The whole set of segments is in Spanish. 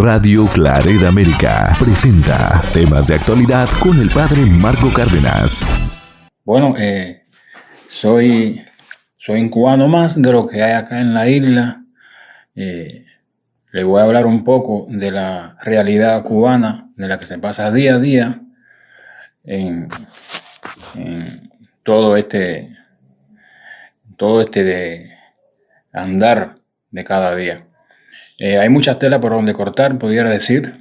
Radio Claret América presenta temas de actualidad con el padre Marco Cárdenas. Bueno, soy un cubano más de lo que hay acá en la isla. Le voy a hablar un poco de la realidad cubana, de la que se pasa día a día en todo este de andar de cada día. Hay mucha tela por donde cortar, pudiera decir.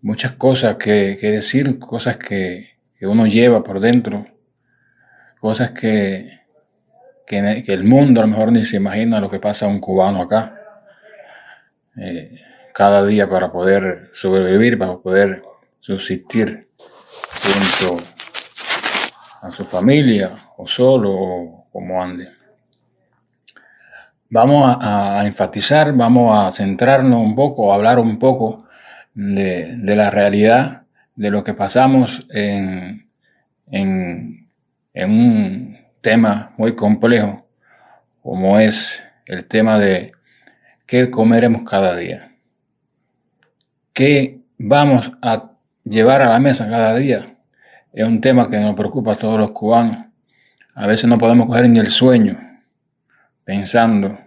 Muchas cosas que decir, cosas que uno lleva por dentro, cosas que el mundo a lo mejor ni se imagina lo que pasa a un cubano acá. Cada día para poder sobrevivir, para poder subsistir junto a su familia o solo o como ande. Vamos a enfatizar, vamos a centrarnos un poco, a hablar un poco de la realidad, de lo que pasamos en un tema muy complejo, como es el tema de qué comeremos cada día, qué vamos a llevar a la mesa cada día. Es un tema que nos preocupa a todos los cubanos. A veces no podemos coger ni el sueño pensando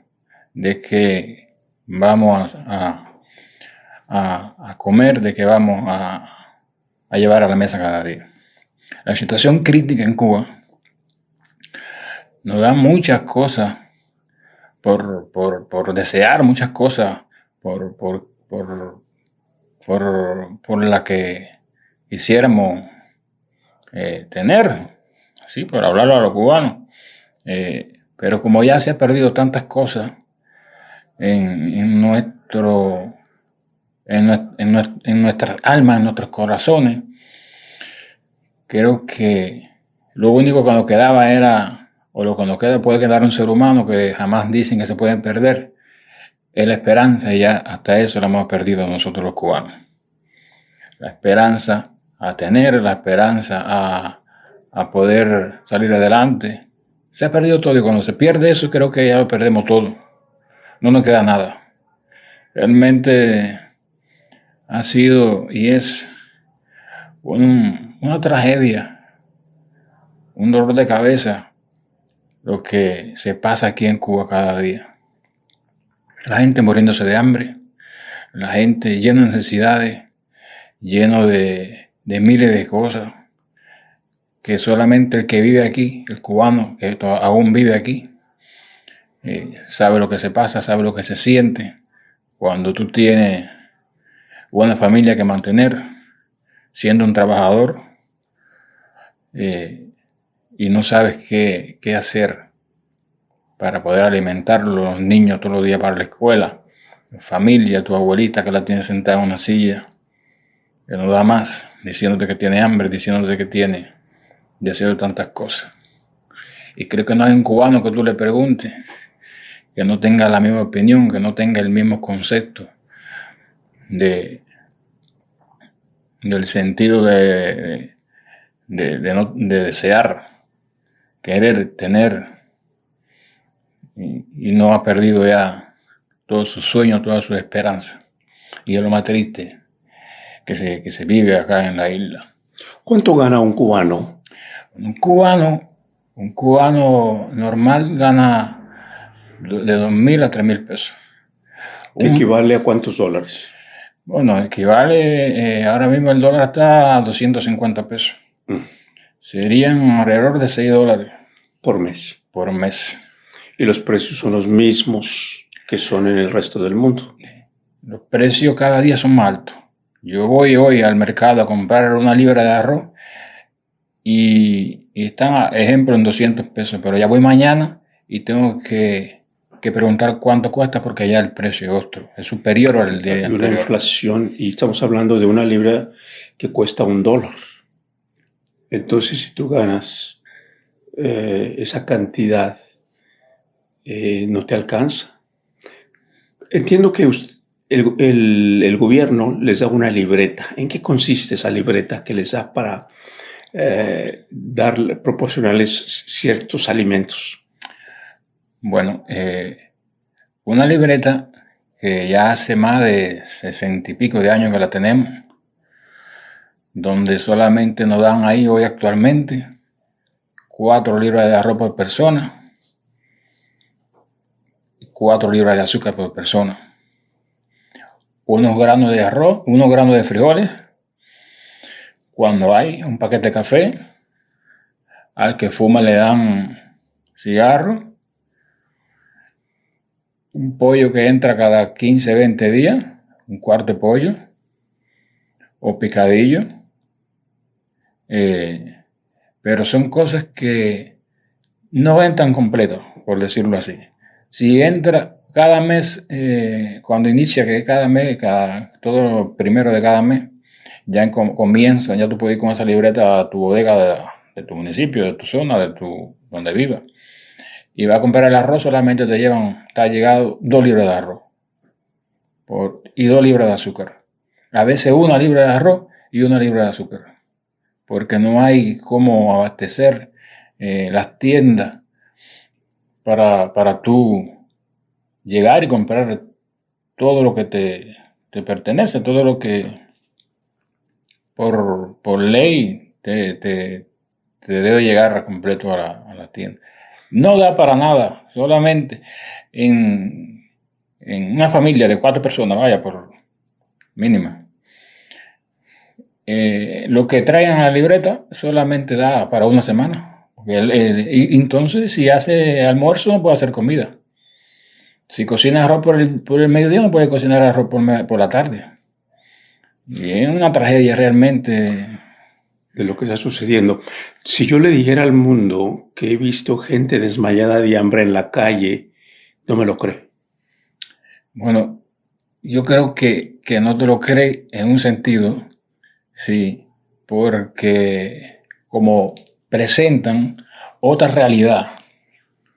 de que vamos a comer, de que vamos a llevar a la mesa cada día. La situación crítica en Cuba nos da muchas cosas por desear, muchas cosas por la que quisiéramos tener, así por hablarlo a los cubanos. Pero como ya se ha perdido tantas cosas en nuestras almas, en nuestros corazones, creo que lo único que nos quedaba era, o lo que nos queda puede quedar un ser humano que jamás dicen que se pueden perder, es la esperanza, y ya hasta eso la hemos perdido nosotros los cubanos. La esperanza a tener, la esperanza a poder salir adelante. Se ha perdido todo, y cuando se pierde eso creo que ya lo perdemos todo. No nos queda nada. Realmente ha sido y es una tragedia, un dolor de cabeza lo que se pasa aquí en Cuba cada día. La gente muriéndose de hambre, la gente llena de necesidades, lleno de miles de cosas, que solamente el que vive aquí, el cubano que aún vive aquí, sabe lo que se pasa, sabe lo que se siente cuando tú tienes una familia que mantener, siendo un trabajador, y no sabes qué hacer para poder alimentar a los niños todos los días para la escuela, tu familia, tu abuelita que la tiene sentada en una silla, que no da más, diciéndote que tiene hambre, diciéndote que tiene deseo de tantas cosas. Y creo que no hay un cubano que tú le preguntes que no tenga la misma opinión, que no tenga el mismo concepto del sentido de desear, querer, tener, y no ha perdido ya todos sus sueños, toda su esperanza. Y es lo más triste que se vive acá en la isla. ¿Cuánto gana un cubano? Un cubano normal gana de 2,000 a 3,000 pesos. ¿Equivale a cuántos dólares? Bueno, equivale, ahora mismo el dólar está a 250 pesos. Serían alrededor de $6 por mes. Por mes. ¿Y los precios son los mismos que son en el resto del mundo? Los precios cada día son más altos. Yo voy hoy al mercado a comprar una libra de arroz y están, ejemplo, en 200 pesos, pero ya voy mañana y tengo que preguntar cuánto cuesta, porque ya el precio es otro, es superior al día anterior. Hay una inflación, y estamos hablando de una libra que cuesta $1. Entonces, si tú ganas esa cantidad, no te alcanza. Entiendo que el gobierno les da una libreta. ¿En qué consiste esa libreta que les da para proporcionarles ciertos alimentos? Bueno, una libreta que ya hace más de 60 y pico de años que la tenemos, donde solamente nos dan ahí hoy actualmente 4 libras de arroz por persona, 4 libras de azúcar por persona, unos granos de arroz, unos granos de frijoles, cuando hay un paquete de café, al que fuma le dan cigarro, un pollo que entra cada 15, 20 días, un cuarto de pollo, o picadillo, pero son cosas que no entran completos, por decirlo así. Si entra cada mes, cuando inicia, que cada mes, todo primero de cada mes, ya comienza, ya tú puedes ir con esa libreta a tu bodega de tu municipio, de tu zona, donde vivas. Y vas a comprar el arroz, solamente te ha llegado 2 libras de arroz y 2 libras de azúcar. A veces 1 libra de arroz y 1 libra de azúcar, porque no hay cómo abastecer las tiendas para tú llegar y comprar todo lo que te pertenece, todo lo que por ley te debe llegar completo a la tienda. No da para nada, solamente en una familia de 4 personas, vaya, por mínima. Lo que traigan a la libreta solamente da para una semana. Entonces, si hace almuerzo, no puede hacer comida. Si cocina arroz por el mediodía, no puede cocinar arroz por la tarde. Y es una tragedia realmente. De lo que está sucediendo. Si yo le dijera al mundo que he visto gente desmayada de hambre en la calle, no me lo cree. Bueno, yo creo que no te lo cree en un sentido, sí, porque como presentan otra realidad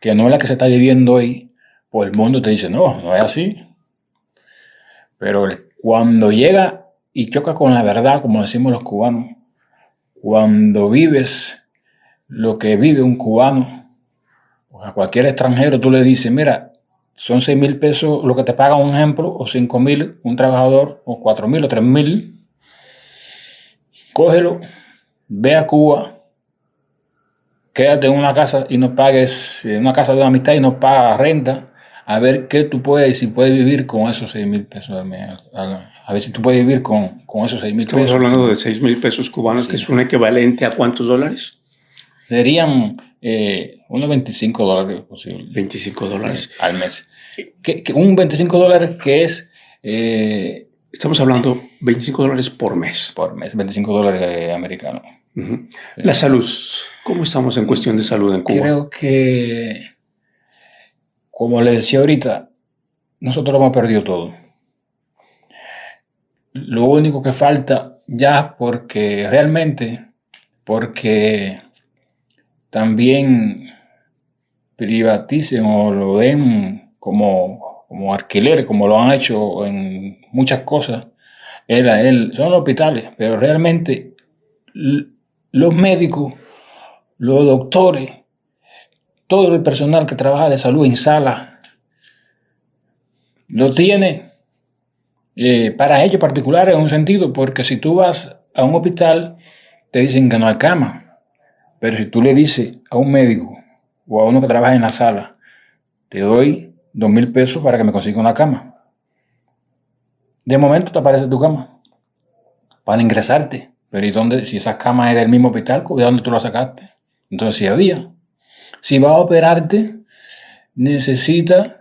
que no es la que se está viviendo hoy, pues el mundo te dice, no es así. Pero cuando llega y choca con la verdad, como decimos los cubanos, cuando vives lo que vive un cubano, o a cualquier extranjero, tú le dices, mira, son 6,000 pesos lo que te paga un ejemplo, o 5,000 un trabajador, o 4,000 o 3,000. Cógelo, ve a Cuba, quédate en una casa y no pagues, en una casa de una amistad y no pagas renta, a ver qué tú puedes, si puedes vivir con esos 6,000 pesos al mes. A ver si tú puedes vivir con esos 6,000 pesos. Estamos hablando de 6,000 pesos cubanos, sí, que es un equivalente a ¿cuántos dólares? Serían unos $25 posible. $25 al mes. Un $25 que es... estamos hablando $25 por mes. Por mes, $25 americanos. Uh-huh. Sí. La salud. ¿Cómo estamos en cuestión de salud en Cuba? Creo que, como le decía ahorita, nosotros hemos perdido todo. Lo único que falta ya, porque también privaticen o lo den como alquiler, como lo han hecho en muchas cosas, son los hospitales, pero realmente los médicos, los doctores, todo el personal que trabaja de salud en sala, lo tiene para ellos particulares en un sentido, porque si tú vas a un hospital, te dicen que no hay cama, pero si tú le dices a un médico o a uno que trabaja en la sala, te doy 2,000 pesos para que me consiga una cama, de momento te aparece tu cama para ingresarte. Pero ¿y dónde? Si esa cama es del mismo hospital, ¿de dónde tú la sacaste? Entonces sí había. Si vas a operarte, necesitas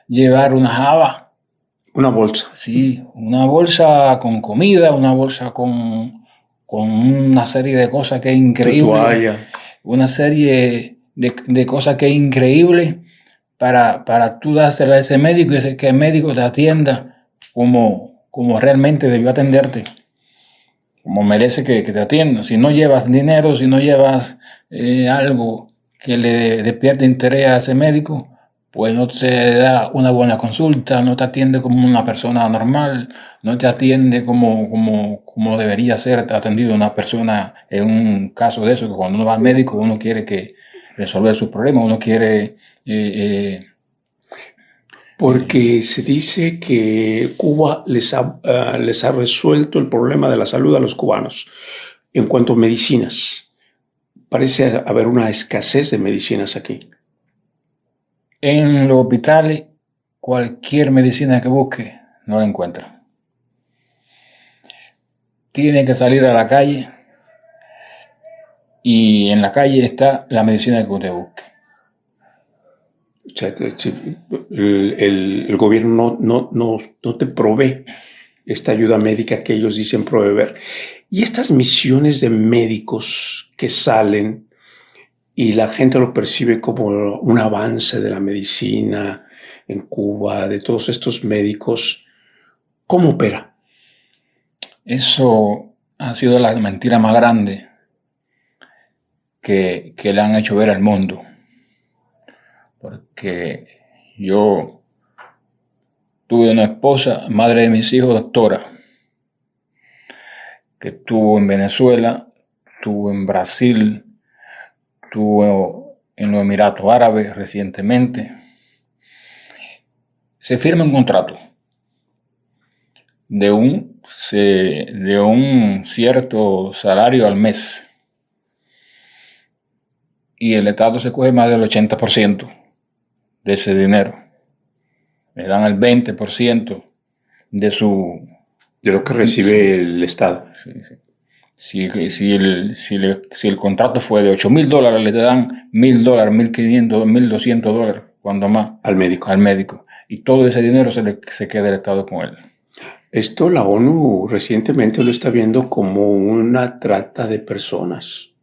llevar una java. Una bolsa. Sí, una bolsa con comida, una bolsa con una serie de cosas que es increíble. Tu toalla. Una serie de cosas que es increíble para tú dársela a ese médico y que el médico te atienda como realmente debió atenderte. Como merece que te atienda. Si no llevas dinero, si no llevas algo que le despierte interés a ese médico, pues no te da una buena consulta, no te atiende como una persona normal, no te atiende como debería ser atendido una persona en un caso de eso, que cuando uno va al médico uno quiere resolver sus problemas, uno quiere... Porque se dice que Cuba les ha resuelto el problema de la salud a los cubanos en cuanto a medicinas. Parece haber una escasez de medicinas aquí. En los hospitales, cualquier medicina que busque, no la encuentra. Tiene que salir a la calle y en la calle está la medicina que usted busque. O sea, el gobierno no te provee esta ayuda médica que ellos dicen proveer. Y estas misiones de médicos que salen y la gente lo percibe como un avance de la medicina en Cuba, de todos estos médicos, ¿cómo opera? Eso ha sido la mentira más grande que le han hecho ver al mundo. Porque yo tuve una esposa, madre de mis hijos, doctora, que estuvo en Venezuela, estuvo en Brasil, estuvo en los Emiratos Árabes recientemente. Se firma un contrato de un cierto salario al mes y el Estado se coge más del 80% de ese dinero. Le dan el 20% de lo que recibe el Estado. Sí. Si el contrato fue de $8,000, le dan $1,000, $1,500, $1,200, cuando más. Al médico. Y todo ese dinero se queda el Estado con él. Esto la ONU recientemente lo está viendo como una trata de personas.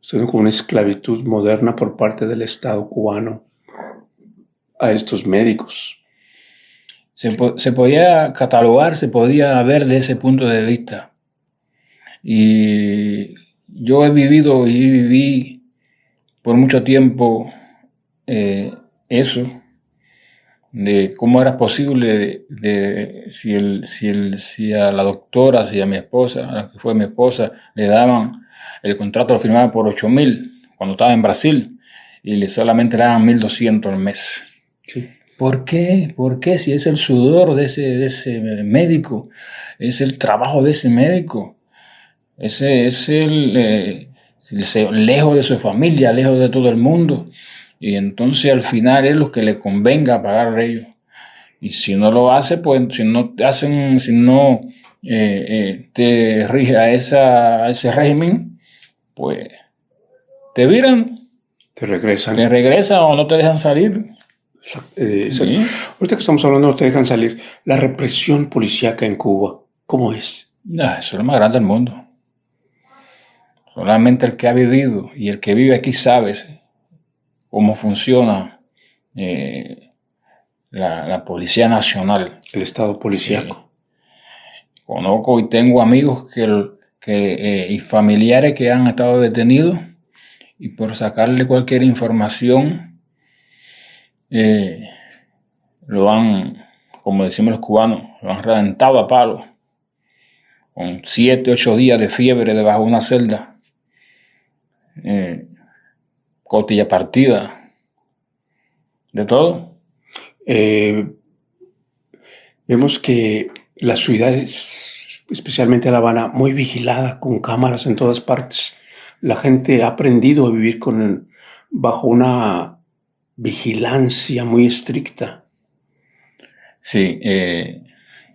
Está viendo como una esclavitud moderna por parte del Estado cubano a estos médicos. Se podía catalogar, se podía ver de ese punto de vista. Y yo viví por mucho tiempo eso, de cómo era posible si a la doctora, si a mi esposa, a la que fue mi esposa, le daban el contrato, lo firmaban por $8,000 cuando estaba en Brasil y solamente le daban $1,200 al mes. Sí. ¿Por qué? ¿Por qué? Si es el sudor de ese médico, es el trabajo de ese médico, es lejos de su familia, lejos de todo el mundo. Y entonces al final es lo que le convenga pagar a ellos. Y si no lo hace, pues si no te rige a ese régimen, pues te viran. Te regresan. Te regresan o no te dejan salir. Sí. Ahorita que estamos hablando, no te dejan salir. La represión policíaca en Cuba, ¿cómo es? Eso es lo más grande del mundo. Solamente el que ha vivido y el que vive aquí sabe cómo funciona la Policía Nacional. El Estado policíaco. Conozco y tengo amigos y familiares que han estado detenidos y por sacarle cualquier información lo han, como decimos los cubanos, lo han reventado a palo con 7, 8 días de fiebre debajo de una celda, costilla partida, de todo. Vemos que la ciudad es, especialmente La Habana, muy vigilada con cámaras en todas partes. La gente ha aprendido a vivir bajo una vigilancia muy estricta. Sí,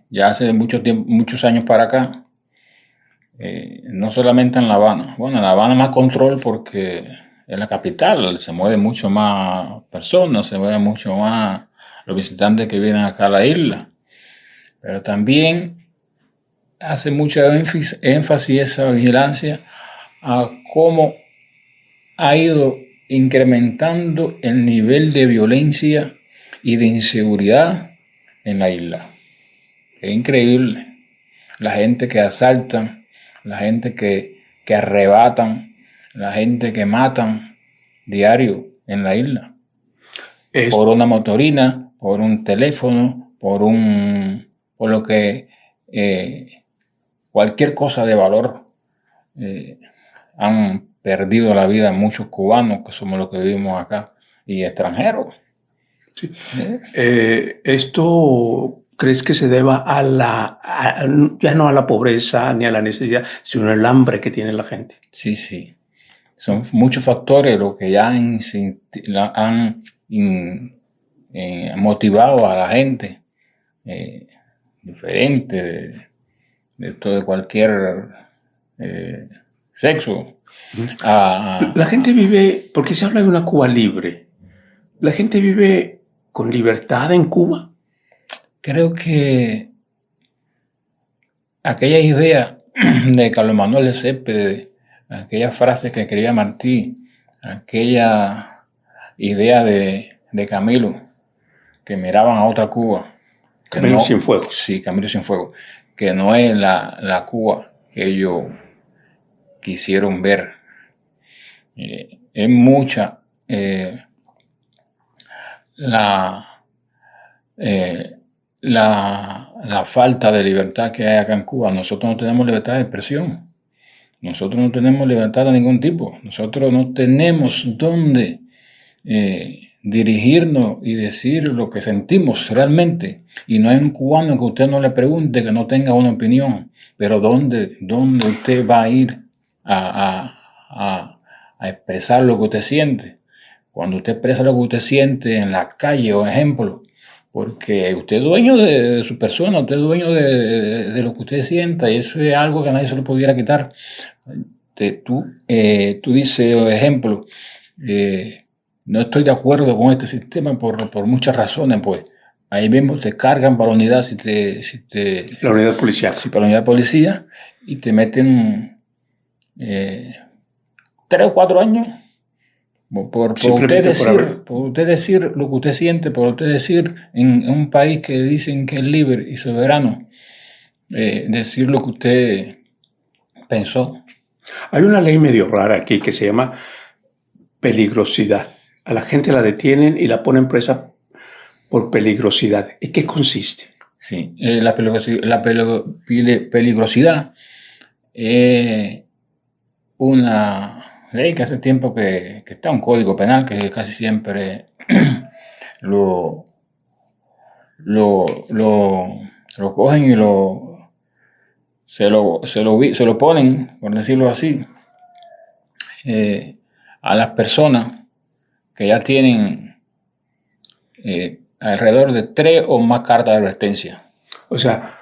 ya hace muchos años para acá, no solamente en La Habana. Bueno, en La Habana más control porque es la capital, se mueven mucho más personas, se mueven mucho más los visitantes que vienen acá a la isla. Pero también hace mucho énfasis esa vigilancia a cómo ha ido incrementando el nivel de violencia y de inseguridad en la isla. Es increíble. La gente que asaltan, la gente que arrebatan, la gente que matan diario en la isla. Por una motorina, por un teléfono, por lo que cualquier cosa de valor. Han perdido la vida muchos cubanos, que somos los que vivimos acá, y extranjeros. Sí. ¿Esto crees que se deba ya no a la pobreza ni a la necesidad, sino al hambre que tiene la gente? Sí, sí. Son muchos factores los que ya han motivado a la gente diferente de cualquier sexo. La gente vive, porque se habla de una Cuba libre, ¿la gente vive con libertad en Cuba? Creo que aquella idea de Carlos Manuel de Céspedes, aquellas frases que escribía Martí, aquella idea de Camilo, que miraban a otra Cuba. Camilo Cienfuegos. Sí, Camilo Cienfuegos, que no es la Cuba que ellos quisieron ver. Es mucha la falta de libertad que hay acá en Cuba. Nosotros no tenemos libertad de expresión. Nosotros no tenemos libertad de ningún tipo. Nosotros no tenemos dónde dirigirnos y decir lo que sentimos realmente. Y no hay un cubano que usted no le pregunte que no tenga una opinión. Pero ¿dónde usted va a ir a expresar lo que usted siente? Cuando usted expresa lo que usted siente en la calle, por ejemplo, porque usted es dueño de su persona, usted es dueño de lo que usted sienta, y eso es algo que nadie se lo pudiera quitar. Tú dices, por ejemplo, no estoy de acuerdo con este sistema por muchas razones, pues ahí mismo te cargan para la unidad, la unidad policial. Sí, para la unidad de policía, y te meten 3 o 4 años. Por usted decir lo que usted siente, por usted decir en un país que dicen que es libre y soberano, decir lo que usted pensó. Hay una ley medio rara aquí que se llama peligrosidad. A la gente la detienen y la ponen presa por peligrosidad. ¿En qué consiste? Sí, la peligrosidad es una ley que hace tiempo que está un código penal que casi siempre lo cogen y se lo ponen, por decirlo así, a las personas que ya tienen alrededor de 3 o más cartas de advertencia. O sea,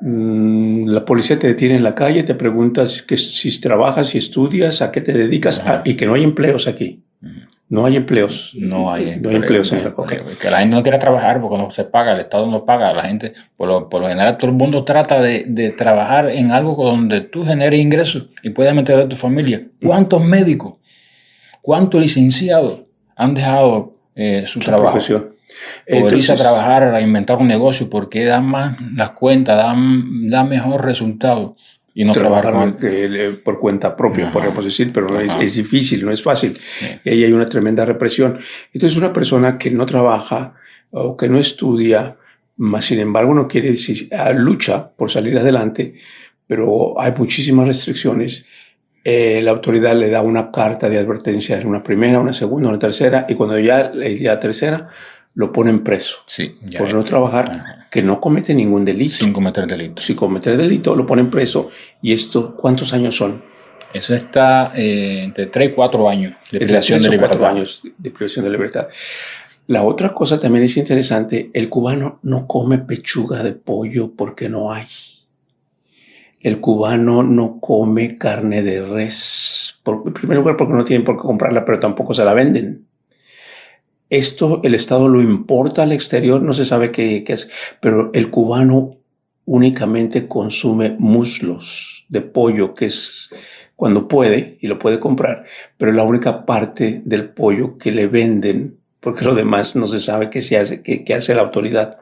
la policía te detiene en la calle, te preguntas que si trabajas, si estudias, a qué te dedicas, y que no hay empleos aquí. No hay empleos. No hay empleos. Que la gente no quiera trabajar porque no se paga, el Estado no paga. La gente, por lo general, todo el mundo trata de trabajar en algo donde tú generes ingresos y puedas mantener a tu familia. ¿Cuántos médicos, cuántos licenciados han dejado su trabajo? Profesión. Por irse a trabajar, a inventar un negocio, porque da más las cuentas, da mejor resultado. Y no trabajar por cuenta propia, podríamos decir, pero no es difícil, no es fácil. Sí. Y ahí hay una tremenda represión. Entonces, una persona que no trabaja o que no estudia, más sin embargo no quiere decir, lucha por salir adelante, pero hay muchísimas restricciones. La autoridad le da una carta de advertencia, una primera, una segunda, una tercera, y cuando ya la tercera, lo ponen preso. Sí, por no trabajar, que no comete ningún delito. Sin cometer delito. Sin cometer delito, lo ponen preso. ¿Y esto cuántos años son? Eso está entre 3 y 4 años de privación de libertad. 4 años de privación de libertad. La otra cosa también es interesante, el cubano no come pechuga de pollo porque no hay. El cubano no come carne de res, en primer lugar porque no tienen por qué comprarla, pero tampoco se la venden. Esto el Estado lo importa al exterior, no se sabe qué es, pero el cubano únicamente consume muslos de pollo, que es cuando puede y lo puede comprar, pero es la única parte del pollo que le venden, porque lo demás no se sabe qué hace la autoridad.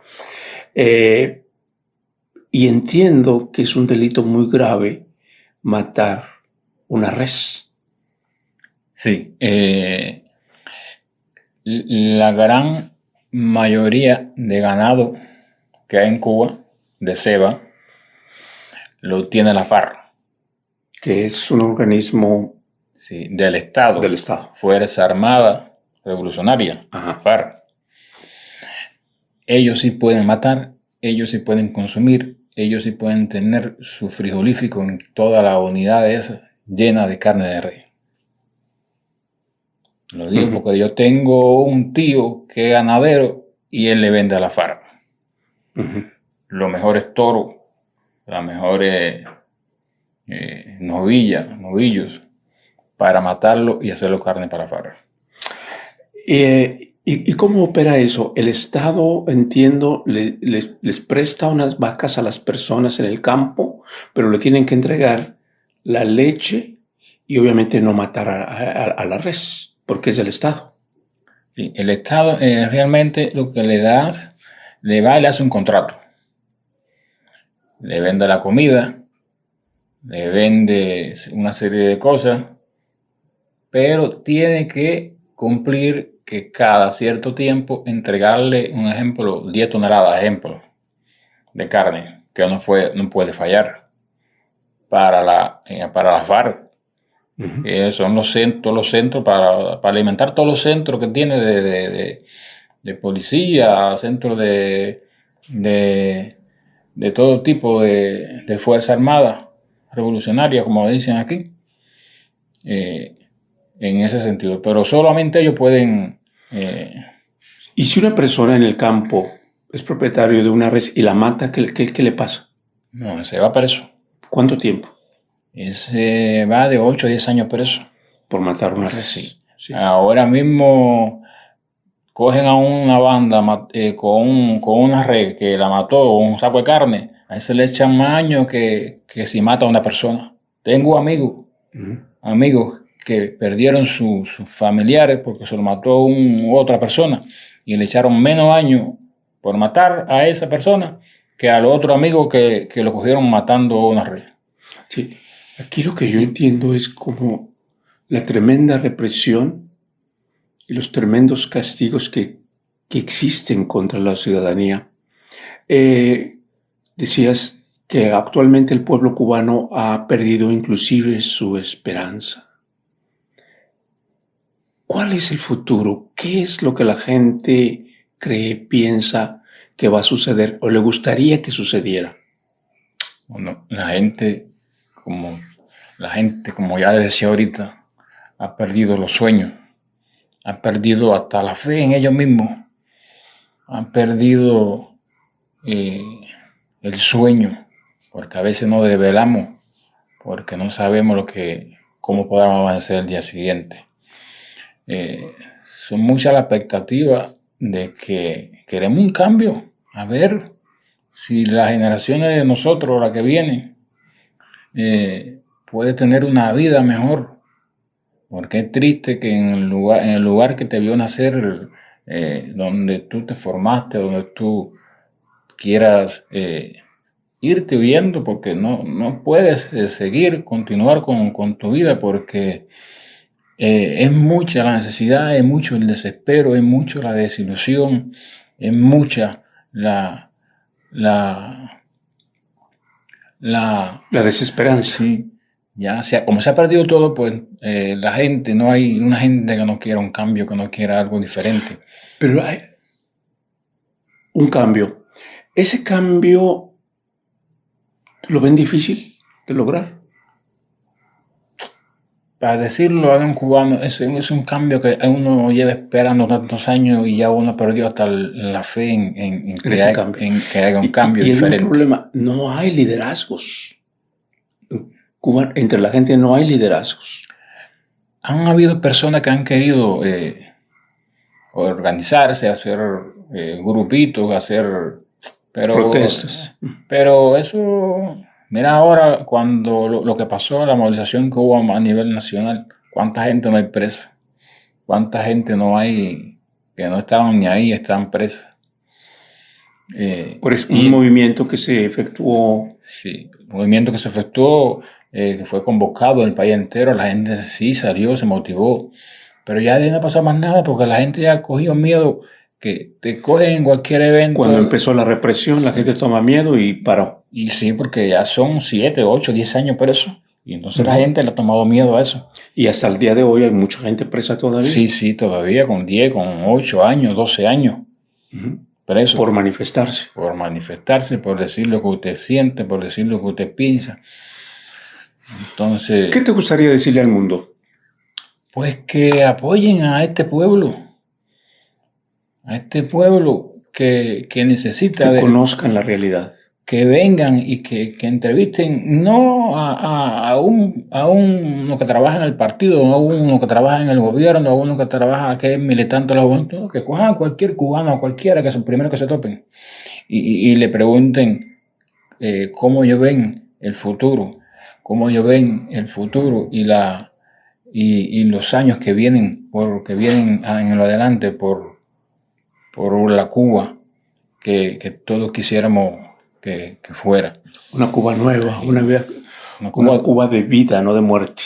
Y entiendo que es un delito muy grave matar una res. Sí, la gran mayoría de ganado que hay en Cuba, de ceba, lo tiene la FARC. Que es un organismo del Estado. Del Estado. Fuerza Armada Revolucionaria, FARC. ellos sí pueden matar, ellos sí pueden consumir, ellos sí pueden tener su frigorífico en toda la unidad esa llena de carne de res. Lo digo porque yo tengo un tío que es ganadero y él le vende a la FARC los mejores toros, las mejores novillos para matarlo y hacerlo carne para FARC. ¿Y cómo opera eso? El Estado, entiendo, les presta unas vacas a las personas en el campo, pero le tienen que entregar la leche y obviamente no matar a la res, porque es del Estado. Sí, el Estado realmente lo que le da, le hace un contrato. Le vende la comida, le vende una serie de cosas, pero tiene que cumplir que cada cierto tiempo entregarle, un ejemplo, 10 toneladas, de carne, que no puede fallar para la FARC. Son los centros para alimentar todos los centros que tiene de policía, centros de todo tipo de Fuerza Armada revolucionaria, como dicen aquí, en ese sentido. Pero solamente ellos pueden... ¿Y si una persona en el campo es propietario de una res y la mata, qué le pasa? No, se va preso. ¿Cuánto tiempo? Ese va de 8 a 10 años preso. Por matar una res. Sí. Ahora mismo cogen a una banda con una res que la mató, un saco de carne, a ese le echan más años que si mata a una persona. Tengo amigos que perdieron sus familiares porque se lo mató otra persona y le echaron menos años por matar a esa persona que al otro amigo que lo cogieron matando una res. Sí, aquí lo que yo entiendo es como la tremenda represión y los tremendos castigos que existen contra la ciudadanía. Decías que actualmente el pueblo cubano ha perdido inclusive su esperanza. ¿Cuál es el futuro? ¿Qué es lo que la gente cree, piensa que va a suceder o le gustaría que sucediera? Bueno, la gente, como ya les decía ahorita, ha perdido los sueños, ha perdido hasta la fe en ellos mismos, han perdido el sueño, porque a veces nos desvelamos, porque no sabemos cómo podamos avanzar el día siguiente. Son muchas las expectativas de que queremos un cambio, a ver si las generaciones de nosotros, la que viene, puede tener una vida mejor, porque es triste que en el lugar que te vio nacer, donde tú te formaste, donde tú quieras irte huyendo, porque no puedes continuar con tu vida, porque es mucha la necesidad, es mucho el desespero, es mucho la desilusión, es mucha la desesperanza. Sí, como se ha perdido todo, pues la gente, no hay una gente que no quiera un cambio, que no quiera algo diferente. Pero hay un cambio. ¿Ese cambio lo ven difícil de lograr? Para decirlo a un cubano, es un cambio que uno lleva esperando tantos años y ya uno perdió hasta la fe en que haya un cambio diferente. Y el problema, no hay liderazgos. En Cuba, entre la gente no hay liderazgos. Han habido personas que han querido organizarse, hacer grupitos, protestas. Pero eso... Mira ahora cuando lo que pasó, la movilización que hubo a nivel nacional, cuánta gente no hay presa, cuánta gente no hay que no estaban ni ahí, están presas. Por eso, un movimiento que se efectuó. Sí, un movimiento que se efectuó, que fue convocado en el país entero, la gente sí salió, se motivó, pero ya no pasó más nada porque la gente ya cogió miedo, que te cogen en cualquier evento. Cuando empezó la represión, la gente toma miedo y paró. Y sí, porque ya son 7, 8, 10 años presos. Y entonces la gente le ha tomado miedo a eso. Y hasta el día de hoy hay mucha gente presa todavía. Sí, todavía con 10, con 8 años, 12 años. preso por manifestarse. Por manifestarse, por decir lo que usted siente, por decir lo que usted piensa. Entonces, ¿qué te gustaría decirle al mundo? Pues que apoyen a este pueblo que necesita que conozcan la realidad. Que vengan y que entrevisten no a uno que trabaja en el partido, no a uno que trabaja en el gobierno, a uno que trabaja, que es militante de los gobiernos, que cojan a cualquier cubano, a cualquiera, que es el primero que se topen y le pregunten cómo ellos ven el futuro, y los años que vienen en lo adelante por la Cuba que todos quisiéramos que fuera. Una Cuba nueva, una Cuba de vida, no de muerte.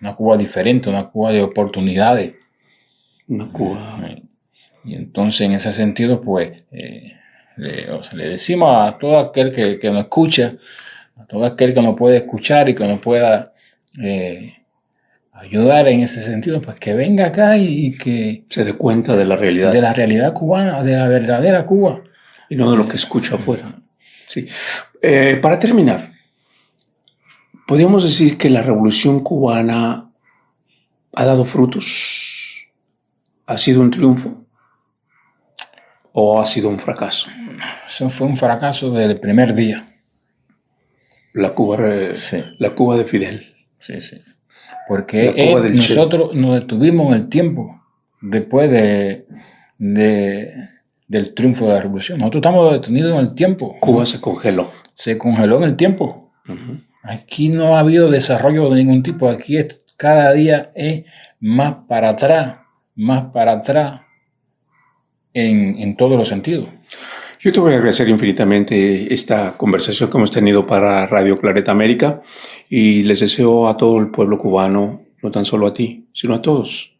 Una Cuba diferente, una Cuba de oportunidades. Una Cuba. Y entonces, en ese sentido, pues, le decimos a todo aquel que nos escucha, a todo aquel que nos puede escuchar y que nos pueda ayudar en ese sentido, pues que venga acá y que se dé cuenta de la realidad. De la realidad cubana, de la verdadera Cuba. Y no de lo que escucha afuera. Sí. Para terminar, ¿podríamos decir que la revolución cubana ha dado frutos? ¿Ha sido un triunfo? ¿O ha sido un fracaso? Eso fue un fracaso desde el primer día. La Cuba de Fidel. Sí, sí. Porque nosotros nos detuvimos en el tiempo después del triunfo de la revolución. Nosotros estamos detenidos en el tiempo. Cuba se congeló. Se congeló en el tiempo. Uh-huh. Aquí no ha habido desarrollo de ningún tipo. Aquí cada día es más para atrás en todos los sentidos. Yo te voy a agradecer infinitamente esta conversación que hemos tenido para Radio Clareta América y les deseo a todo el pueblo cubano, no tan solo a ti, sino a todos,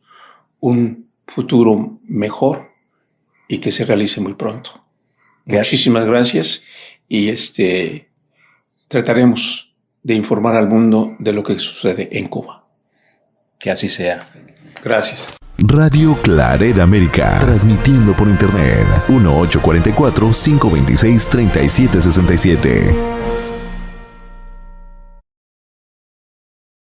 un futuro mejor y que se realice muy pronto. Muchísimas gracias y trataremos de informar al mundo de lo que sucede en Cuba. Que así sea. Gracias. Radio Clareta América, transmitiendo por internet 1844-526-3767.